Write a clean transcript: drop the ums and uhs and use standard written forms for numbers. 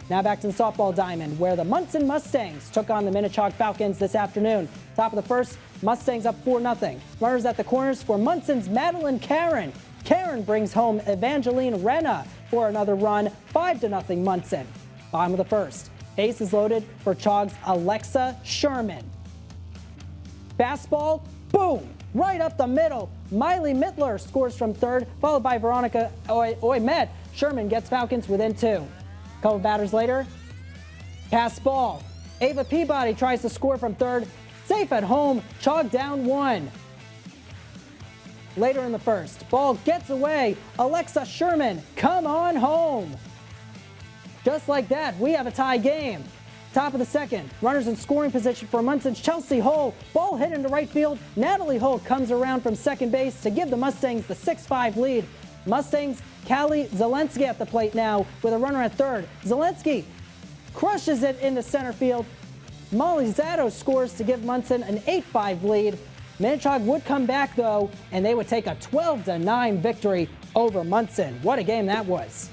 Now back to the softball diamond, where the Monson Mustangs took on the Minnechaug Falcons this afternoon. Top of the first, Mustangs up 4-0. Runners at the corners for Monson's Madeline Karen. Karen brings home Evangeline Renna for another run, 5-0 Monson. Bottom of the first, bases loaded for Chaug's Alexa Sherman. Fastball, boom, right up the middle. Miley Mittler scores from third, followed by Veronica Oymet. Sherman gets Falcons within 2. A couple batters later, pass ball. Ava Peabody tries to score from third. Safe at home, Chaug down 1. Later in the first, ball gets away. Alexa Sherman, come on home. Just like that, we have a tie game. Top of the second, runners in scoring position for Monson's Chelsea Hull. Ball hit into right field. Natalie Hull comes around from second base to give the Mustangs the 6-5 lead. Mustangs, Callie Zelensky at the plate now with a runner at third. Zelensky crushes it into center field. Molly Zato scores to give Monson an 8-5 lead. Minnechaug would come back though, and they would take a 12-9 victory over Monson. What a game that was.